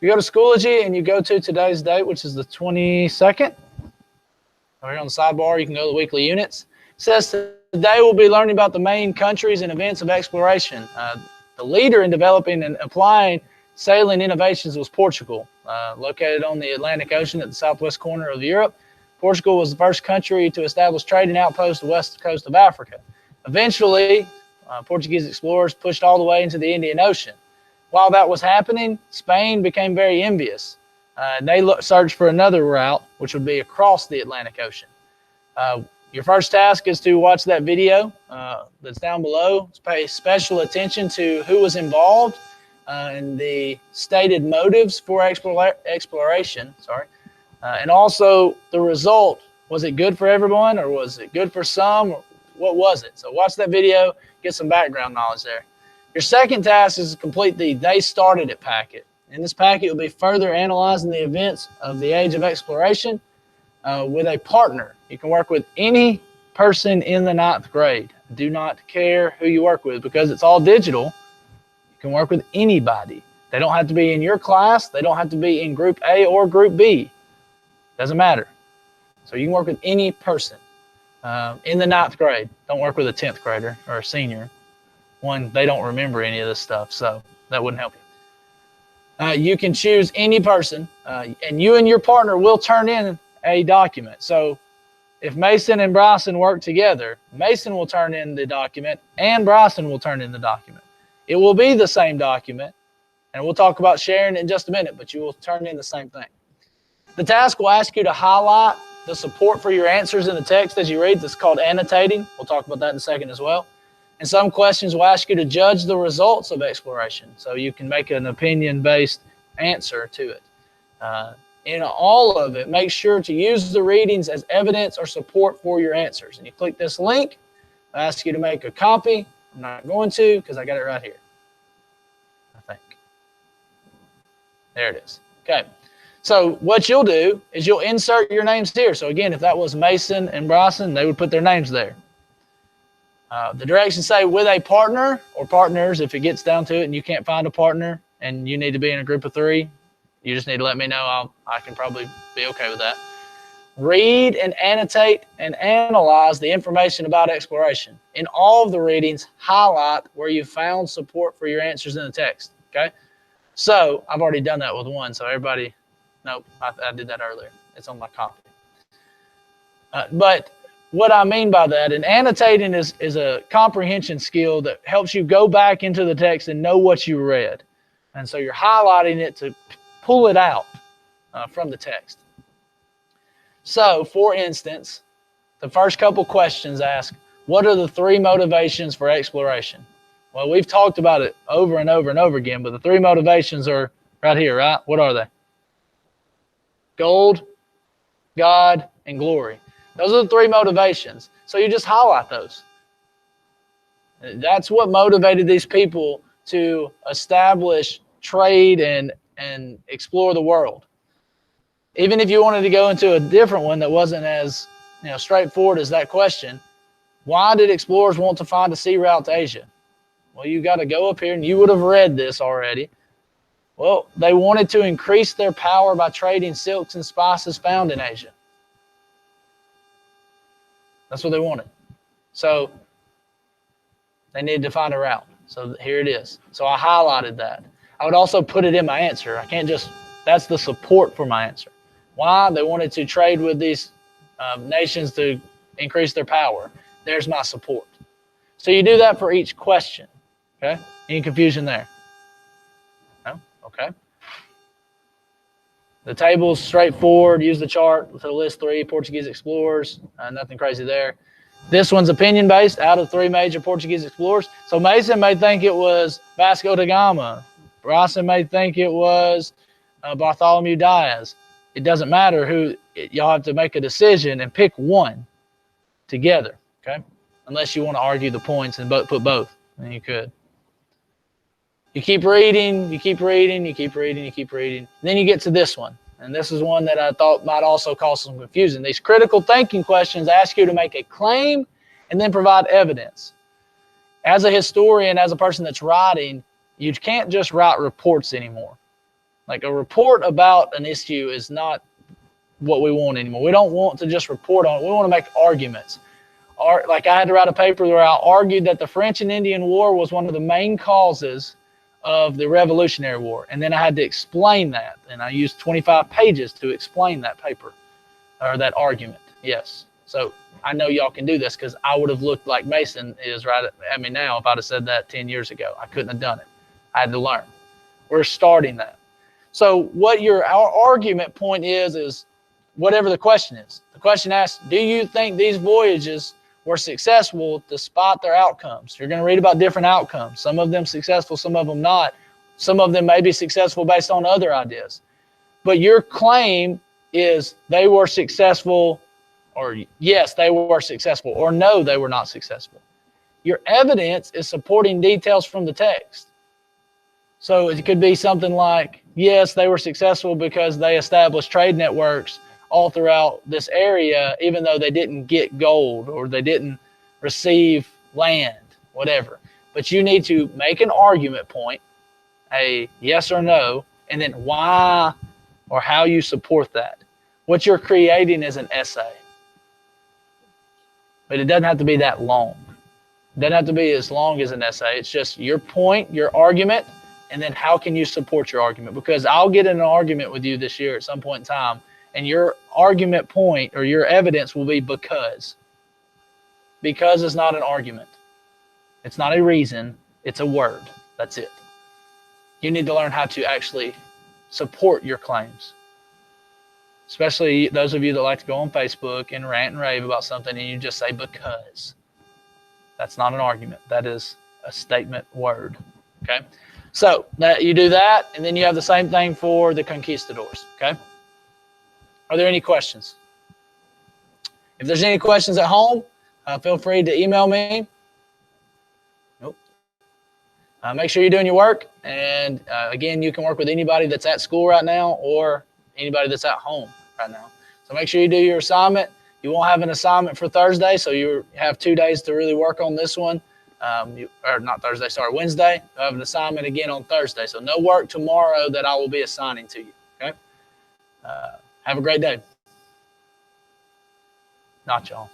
you go to Schoology and you go to today's date, which is the 22nd, over here on the sidebar, you can go to the weekly units. It says today we'll be learning about the main countries and events of exploration. The leader in developing and applying sailing innovations was Portugal, located on the Atlantic Ocean at the southwest corner of Europe. Portugal was the first country to establish trading outposts on the west coast of Africa. Eventually, Portuguese explorers pushed all the way into the Indian Ocean. While that was happening, Spain became very envious. They searched for another route, which would be across the Atlantic Ocean. Your first task is to watch that video that's down below. Pay special attention to who was involved and the stated motives for exploration. And also the result. Was it good for everyone, or was it good for some? What was it? So watch that video, get some background knowledge there. Your second task is to complete the They Started It packet. In this packet, you'll be further analyzing the events of the age of exploration with a partner. You can work with any person in the 9th grade. Do not care who you work with, because it's all digital. You can work with anybody. They don't have to be in your class. They don't have to be in Group A or Group B. Doesn't matter. So you can work with any person in the 9th grade. Don't work with a 10th grader or a senior. One, they don't remember any of this stuff, so that wouldn't help you. You can choose any person, and you and your partner will turn in a document. So if Mason and Bryson work together, Mason will turn in the document and Bryson will turn in the document. It will be the same document, and we'll talk about sharing in just a minute, but you will turn in the same thing. The task will ask you to highlight the support for your answers in the text as you read. That's called annotating. We'll talk about that in a second as well. And some questions will ask you to judge the results of exploration, so you can make an opinion-based answer to it. In all of it, make sure to use the readings as evidence or support for your answers. And you click this link. I ask you to make a copy. I'm not going to, because I got it right here, I think. There it is. Okay. So what you'll do is you'll insert your names here. So again, if that was Mason and Bryson, they would put their names there. The directions say with a partner or partners. If it gets down to it and you can't find a partner and you need to be in a group of 3, you just need to let me know. I can probably be okay with that. Read and annotate and analyze the information about exploration. In all of the readings, highlight where you found support for your answers in the text. Okay. So I've already done that with one. So everybody, nope, I did that earlier. It's on my copy. But what I mean by that, and annotating is a comprehension skill that helps you go back into the text and know what you read. And so you're highlighting it to pull it out from the text. So, for instance, the first couple questions ask, what are the 3 motivations for exploration? Well, we've talked about it over and over and over again, but the 3 motivations are right here, right? What are they? Gold, God, and glory. Those are the 3 motivations. So you just highlight those. That's what motivated these people to establish trade and explore the world. Even if you wanted to go into a different one that wasn't as straightforward as that question, why did explorers want to find a sea route to Asia? Well, you got to go up here, and you would have read this already. Well, they wanted to increase their power by trading silks and spices found in Asia. That's what they wanted. So they needed to find a route. So here it is. So I highlighted that. I would also put it in my answer. I can't just, that's the support for my answer. Why? They wanted to trade with these nations to increase their power. There's my support. So you do that for each question. Okay? Any confusion there? No? Okay. The table's straightforward. Use the chart to list 3 Portuguese explorers. Nothing crazy there. This one's opinion-based out of 3 major Portuguese explorers. So Mason may think it was Vasco da Gama. Bryson may think it was Bartholomew Diaz. It doesn't matter who. Y'all have to make a decision and pick one together, okay? Unless you want to argue the points and put both, then you could. You keep reading, you keep reading, you keep reading, you keep reading. Then you get to this one. And this is one that I thought might also cause some confusion. These critical thinking questions ask you to make a claim and then provide evidence. As a historian, as a person that's writing, you can't just write reports anymore. Like a report about an issue is not what we want anymore. We don't want to just report on it. We want to make arguments. Like I had to write a paper where I argued that the French and Indian War was one of the main causes of the Revolutionary War. And then I had to explain that. And I used 25 pages to explain that paper or that argument. Yes. So I know y'all can do this because I would have looked like Mason is right at me now if I'd have said that 10 years ago. I couldn't have done it. I had to learn. We're starting that. So what our argument point is whatever the question is. The question asks, do you think these voyages were successful despite their outcomes? You're going to read about different outcomes. Some of them successful, some of them not. Some of them may be successful based on other ideas. But your claim is they were successful, or yes, they were successful, or no, they were not successful. Your evidence is supporting details from the text. So it could be something like, yes, they were successful because they established trade networks all throughout this area, even though they didn't get gold or they didn't receive land, whatever. But you need to make an argument point, a yes or no, and then why or how you support that. What you're creating is an essay. But it doesn't have to be that long. It doesn't have to be as long as an essay. It's just your point, your argument, and then how can you support your argument? Because I'll get in an argument with you this year at some point in time, and your argument point or your evidence will be because. Because is not an argument. It's not a reason. It's a word. That's it. You need to learn how to actually support your claims. Especially those of you that like to go on Facebook and rant and rave about something and you just say because. That's not an argument. That is a statement word. Okay? So that you do that, and then you have the same thing for the conquistadors. Okay? Are there any questions? If there's any questions at home, feel free to email me. Nope. Make sure you're doing your work. And again, you can work with anybody that's at school right now or anybody that's at home right now. So make sure you do your assignment. You won't have an assignment for Thursday, so you have 2 days to really work on this one. Wednesday. You'll have an assignment again on Thursday. So no work tomorrow that I will be assigning to you. Okay? Have a great day. Not y'all.